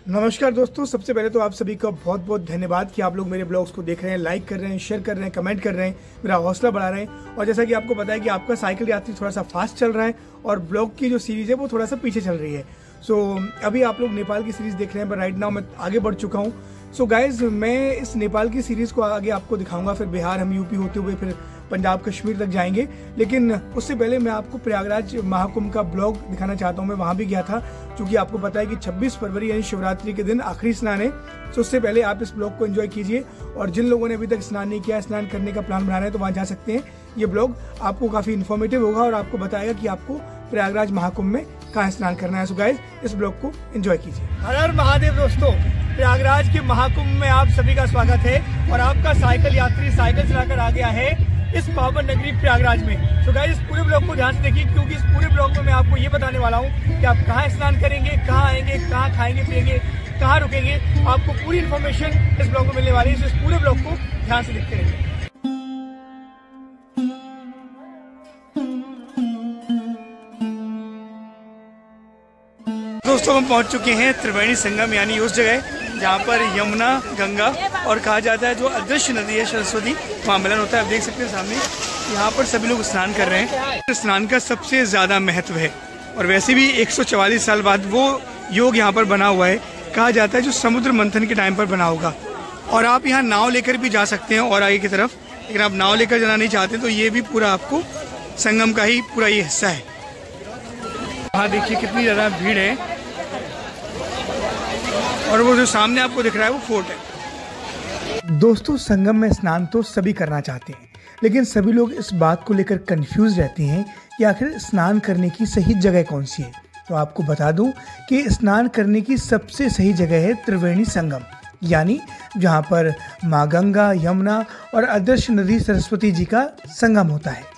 नमस्कार दोस्तों, सबसे पहले तो आप सभी का बहुत बहुत धन्यवाद कि आप लोग मेरे ब्लॉग्स को देख रहे हैं, लाइक कर रहे हैं, शेयर कर रहे हैं, कमेंट कर रहे हैं, मेरा हौसला बढ़ा रहे हैं। और जैसा कि आपको पता है कि आपका साइकिल यात्री थोड़ा सा फास्ट चल रहा है और ब्लॉग की जो सीरीज़ है वो थोड़ा सा पीछे चल रही है। अभी आप लोग नेपाल की सीरीज़ देख रहे हैं, पर राइट नाउ मैं आगे बढ़ चुका हूँ। गाइज, मैं इस नेपाल की सीरीज़ को आगे आपको दिखाऊंगा, फिर बिहार, हम यूपी होते हुए फिर पंजाब, कश्मीर तक जाएंगे। लेकिन उससे पहले मैं आपको प्रयागराज महाकुंभ का ब्लॉग दिखाना चाहता हूँ। मैं वहाँ भी गया था, क्योंकि आपको पता है कि 26 फरवरी यानी शिवरात्रि के दिन आखिरी स्नान है। उससे पहले आप इस ब्लॉग को एंजॉय कीजिए। और जिन लोगों ने अभी तक स्नान नहीं किया, स्नान करने का प्लान बना रहे हैं, तो वहाँ जा सकते हैं। ये ब्लॉग आपको काफ़ी इन्फॉर्मेटिव होगा और आपको बताएगा कि आपको प्रयागराज महाकुंभ में कहाँ स्नान करना है। गाइस, इस ब्लॉग को एंजॉय कीजिए। हर हर महादेव दोस्तों, प्रयागराज के महाकुंभ में आप सभी का स्वागत है। और आपका साइकिल यात्री साइकिल चलाकर आ गया है इस पावन नगरी प्रयागराज में। गाइस, इस पूरे ब्लॉग को ध्यान से देखिए, क्योंकि इस पूरे ब्लॉग में मैं आपको ये बताने वाला हूँ कि आप कहाँ स्नान करेंगे, कहाँ आएंगे, कहाँ खाएंगे पिएंगे, कहाँ रुकेंगे। आपको पूरी इन्फॉर्मेशन इस ब्लॉग में मिलने वाली है। इस पूरे ब्लॉग को ध्यान से देखते रहिए। दोस्तों, हम पहुंच चुके हैं त्रिवेणी संगम, यानी उस जगह जहाँ पर यमुना, गंगा और कहा जाता है जो अदृश्य नदी है सरस्वती, वहाँ मिलन होता है। आप देख सकते हैं सामने, यहाँ पर सभी लोग स्नान कर रहे हैं। स्नान का सबसे ज़्यादा महत्व है। और वैसे भी 144 साल बाद वो योग यहाँ पर बना हुआ है। कहा जाता है जो समुद्र मंथन के टाइम पर बना होगा। और आप यहाँ नाव लेकर भी जा सकते हैं और आगे की तरफ, लेकिन आप नाव लेकर जाना नहीं चाहते तो ये भी पूरा आपको संगम का ही पूरा ये हिस्सा है। वहाँ देखिए कितनी ज़्यादा भीड़ है। और वो जो सामने आपको दिख रहा है वो फोर्ट है। दोस्तों, संगम में स्नान तो सभी करना चाहते हैं, लेकिन सभी लोग इस बात को लेकर कंफ्यूज रहते हैं कि आखिर स्नान करने की सही जगह कौन सी है। तो आपको बता दूं कि स्नान करने की सबसे सही जगह है त्रिवेणी संगम, यानी जहां पर माँ गंगा, यमुना और अदृश्य नदी सरस्वती जी का संगम होता है।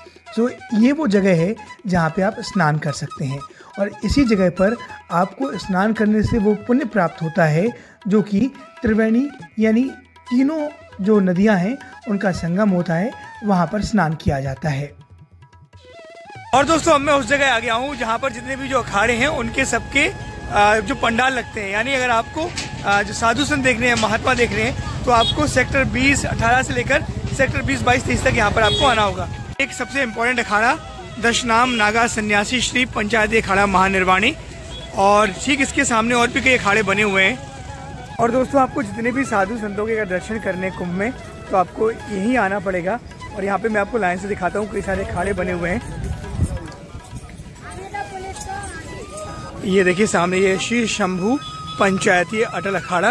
ये वो जगह है जहाँ पे आप स्नान कर सकते हैं। और इसी जगह पर आपको स्नान करने से वो पुण्य प्राप्त होता है जो कि त्रिवेणी यानी तीनों जो नदियां हैं उनका संगम होता है, वहाँ पर स्नान किया जाता है। और दोस्तों, अब मैं उस जगह आ गया हूँ जहाँ पर जितने भी जो अखाड़े हैं उनके सबके जो पंडाल लगते हैं। यानी अगर आपको जो साधु संत देख रहे हैं, महात्मा देख रहे हैं, तो आपको सेक्टर 20, 18 से लेकर सेक्टर 20, 22, 23 तक यहाँ पर आपको आना होगा। एक सबसे इम्पोर्टेंट अखाड़ा दशनाम नागा सन्यासी श्री पंचायती अखाड़ा महानिर्वाणी, और ठीक इसके सामने और भी कई अखाड़े बने हुए हैं। और दोस्तों, आपको जितने भी साधु संतों के दर्शन करने कुंभ में, तो आपको यहीं आना पड़ेगा। और यहाँ पे मैं आपको लाइन से दिखाता हूँ, कई सारे अखाड़े बने हुए हैं। ये देखिए सामने, ये श्री शंभू पंचायती अटल अखाड़ा।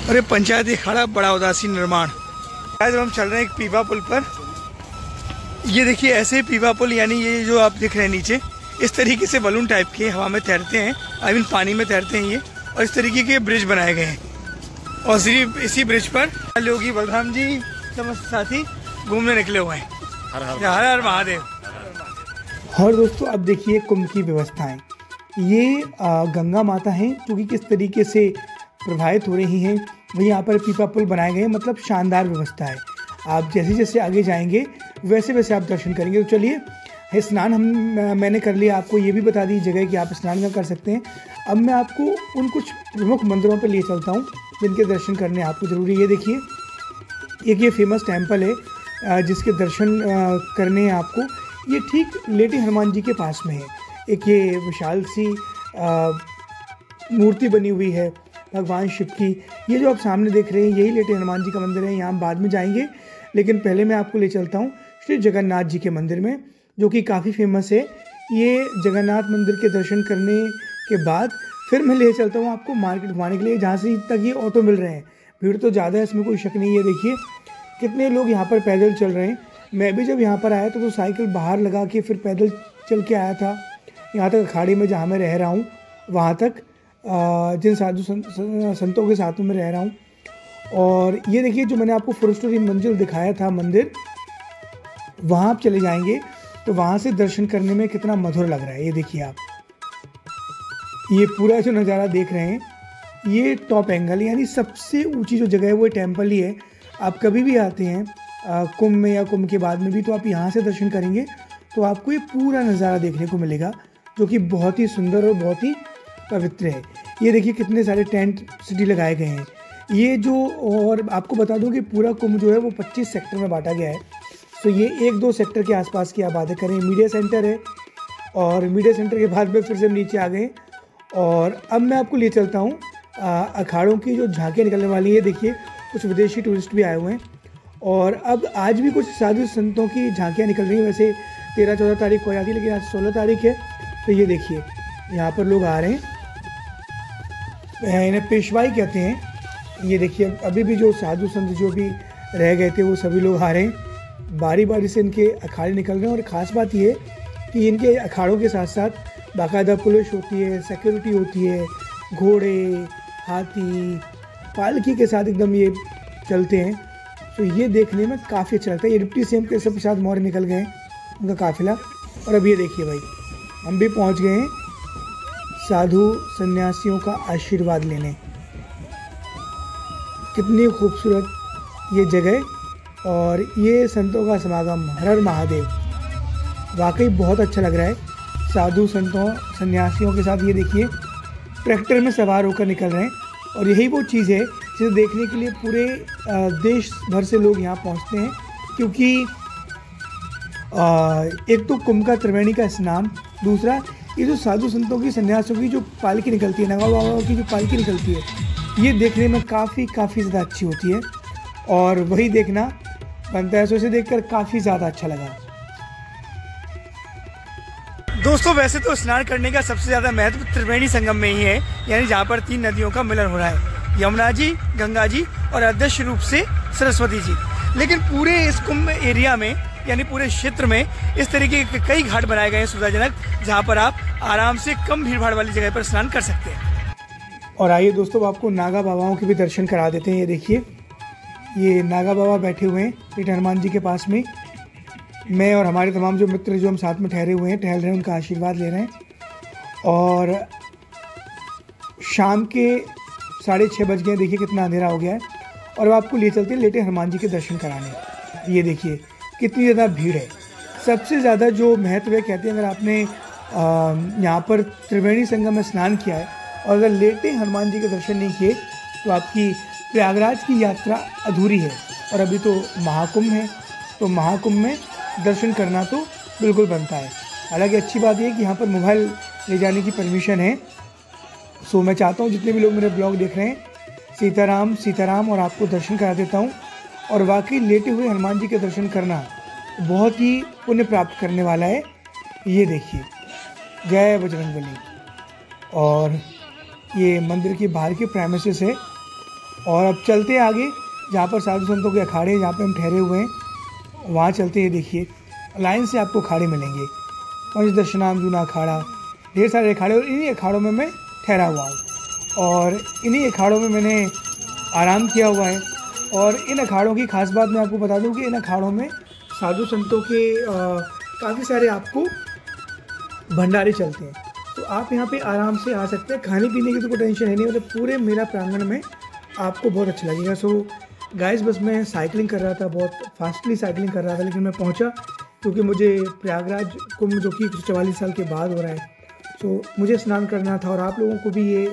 और ये पंचायती अखाड़ा बड़ा उदासी निर्माण। जब हम चल रहे हैं एक पीपा पुल पर, ये देखिए ऐसे पीपा पुल, यानी ये जो आप देख रहे हैं नीचे, इस तरीके से बलून टाइप के हवा में तैरते हैं, आई मीन पानी में तैरते हैं ये। और इस तरीके के ब्रिज बनाए गए हैं। और सिर्फ इसी ब्रिज पर योगी बलराम जी समस्त साथी घूमने निकले हुए हैं। हर हर महादेव। और दोस्तों, अब देखिए कुंभ की व्यवस्थाएं। ये गंगा माता हैं जो कि किस तरीके से प्रभावित हो रही हैं। वही यहाँ पर पीपा पुल बनाए गए हैं, मतलब शानदार व्यवस्था है। आप जैसे जैसे आगे जाएंगे वैसे वैसे आप दर्शन करेंगे। तो चलिए, स्नान मैंने कर लिया, आपको ये भी बता दी जगह कि आप स्नान का कर सकते हैं। अब मैं आपको उन कुछ प्रमुख मंदिरों पर ले चलता हूँ जिनके दर्शन करने आपको ज़रूरी है। ये देखिए, एक ये फेमस टेम्पल है जिसके दर्शन करने हैं आपको। ये ठीक लेटे हनुमान जी के पास में है। एक ये विशाल सी मूर्ति बनी हुई है भगवान शिव की। ये जो आप सामने देख रहे हैं, यही लेटे हनुमान जी का मंदिर है। यहाँ हम बाद में जाएंगे, लेकिन पहले मैं आपको ले चलता हूँ श्री जगन्नाथ जी के मंदिर में, जो कि काफ़ी फेमस है। ये जगन्नाथ मंदिर के दर्शन करने के बाद फिर मैं ले चलता हूँ आपको मार्केट घुमाने के लिए, जहाँ से तक ये ऑटो मिल रहे हैं। भीड़ तो ज़्यादा है, इसमें कोई शक नहीं है। देखिए कितने लोग यहाँ पर पैदल चल रहे हैं। मैं भी जब यहाँ पर आया तो साइकिल बाहर लगा के फिर पैदल चल के आया था यहाँ तक, अखाड़े में जहाँ मैं रह रहा हूँ वहाँ तक, जिन साधु संतों के साथ में मैं रह रहा हूँ। और ये देखिए, जो मैंने आपको 4 स्टोरी मंजिल दिखाया था मंदिर, वहाँ आप चले जाएंगे तो वहाँ से दर्शन करने में कितना मधुर लग रहा है। ये देखिए आप, ये पूरा जो नज़ारा देख रहे हैं, ये टॉप एंगल, यानी सबसे ऊंची जो जगह है वो टेम्पल ही है। आप कभी भी आते हैं कुंभ में या कुंभ के बाद में भी, तो आप यहाँ से दर्शन करेंगे तो आपको ये पूरा नज़ारा देखने को मिलेगा, जो कि बहुत ही सुंदर और बहुत ही पवित्र है। ये देखिए कितने सारे टेंट सिटी लगाए गए हैं। ये जो, और आपको बता दूं कि पूरा कुंभ जो है वो 25 सेक्टर में बांटा गया है। तो ये 1-2 सेक्टर के आसपास की आप बातें करें। मीडिया सेंटर है और मीडिया सेंटर के बाद में फिर से नीचे आ गए और अब मैं आपको ले चलता हूँ अखाड़ों की जो झांकियाँ निकलने वाली है। देखिए कुछ विदेशी टूरिस्ट भी आए हुए हैं और अब आज भी कुछ साधु संतों की झांकियाँ निकल रही हैं। वैसे 13-14 तारीख को जाती है, लेकिन आज 16 तारीख है। तो ये देखिए यहाँ पर लोग आ रहे हैं, इन्हें पेशवाई कहते हैं। ये देखिए अभी भी जो साधु संत जो भी रह गए थे वो सभी लोग आ रहे हैं। बारी बारी से इनके अखाड़े निकल रहे हैं और ख़ास बात ये कि इनके अखाड़ों के साथ साथ बाकायदा पुलिस होती है, सिक्योरिटी होती है, घोड़े, हाथी, पालकी के साथ एकदम ये चलते हैं। तो ये देखने में काफ़ी अच्छा लगता है। ये डिप्टी सीएम केशव प्रसाद मौर्य निकल गए हैं, उनका काफिला। और अब ये देखिए भाई, हम भी पहुंच गए हैं साधु सन्यासियों का आशीर्वाद लेने। कितनी खूबसूरत ये जगह और ये संतों का समागम, हर हर महादेव। वाकई बहुत अच्छा लग रहा है। साधु संतों सन्यासियों के साथ ये देखिए ट्रैक्टर में सवार होकर निकल रहे हैं और यही वो चीज़ है जिसे देखने के लिए पूरे देश भर से लोग यहाँ पहुँचते हैं। क्योंकि एक तो कुंभ का त्रिवेणी का स्नान, दूसरा ये जो साधु संतों की सन्यासियों की जो पालकी निकलती है, नगा बाबा की जो पालकी निकलती है, ये देखने में काफ़ी ज़्यादा अच्छी होती है और वही देखना बनता है। सो इसे देखकर काफ़ी ज़्यादा अच्छा लगा। दोस्तों वैसे तो स्नान करने का सबसे ज़्यादा महत्व त्रिवेणी संगम में ही है, यानी जहाँ पर 3 नदियों का मिलन हो रहा है, यमुना जी, गंगा जी और अदृश्य रूप से सरस्वती जी। लेकिन पूरे इस कुंभ एरिया में यानी पूरे क्षेत्र में इस तरीके के कई घाट बनाए गए हैं सुविधाजनक, जहाँ पर आप आराम से कम भीड़ भाड़ वाली जगह पर स्नान कर सकते हैं। और आइए दोस्तों आपको नागा बाबाओं के भी दर्शन करा देते हैं। ये देखिए ये नागा बाबा बैठे हुए हैं पेट हनुमान जी के पास में। मैं और हमारे तमाम जो मित्र जो हम साथ में ठहरे हुए हैं, टहल रहे हैं, उनका आशीर्वाद ले रहे हैं। और शाम के 6:30 बज गए, देखिए कितना अंधेरा हो गया है। और अब आपको ले चलते हैं लेटे हनुमान जी के दर्शन कराने। ये देखिए कितनी ज़्यादा भीड़ है। सबसे ज़्यादा जो महत्व है, कहते हैं अगर आपने यहाँ पर त्रिवेणी संगम में स्नान किया है और अगर लेटे हनुमान जी के दर्शन नहीं किए तो आपकी प्रयागराज की यात्रा अधूरी है। और अभी तो महाकुंभ है, तो महाकुंभ में दर्शन करना तो बिल्कुल बनता है। हालांकि अच्छी बात यह है कि यहाँ पर मोबाइल ले जाने की परमिशन है। सो मैं चाहता हूँ जितने भी लोग मेरे ब्लॉग देख रहे हैं, सीताराम सीताराम, और आपको दर्शन करा देता हूँ। और वाकई लेटे हुए हनुमान जी के दर्शन करना बहुत ही पुण्य प्राप्त करने वाला है। ये देखिए जय बजरंगबली। और ये मंदिर के बाहर के प्रेमिसेस है। और अब चलते हैं आगे जहाँ पर साधु संतों के अखाड़े, जहाँ पे हम ठहरे हुए हैं, वहाँ चलते हैं। देखिए लाइन से आपको अखाड़े मिलेंगे, पंचदर्शनाम अखाड़ा, ढेर सारे अखाड़े, और इन्हीं अखाड़ों में मैं ठहरा हुआ हूँ और इन्हीं अखाड़ों में मैंने आराम किया हुआ है। और इन अखाड़ों की खास बात मैं आपको बता दूं कि इन अखाड़ों में साधु संतों के काफ़ी सारे आपको भंडारे चलते हैं। तो आप यहाँ पे आराम से आ सकते हैं। खाने पीने की तो कोई टेंशन है नहीं, मतलब पूरे मेला प्रांगण में आपको बहुत अच्छा लगेगा। सो गाइस, बस मैं साइकिलिंग कर रहा था, बहुत फास्टली साइकिलिंग कर रहा था, लेकिन मैं पहुँचा क्योंकि मुझे प्रयागराज कुंभ जो कि 44 साल के बाद हो रहा है, तो मुझे स्नान करना था और आप लोगों को भी ये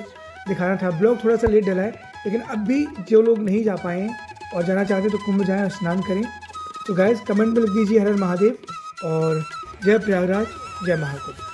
दिखाना था। ब्लॉग थोड़ा सा लेट डला है, लेकिन अब भी जो लोग नहीं जा पाए और जाना चाहते तो कुंभ जाएं और स्नान करें। तो गाइस कमेंट में लिख दीजिए हर हर महादेव और जय प्रयागराज, जय महाकुंभ।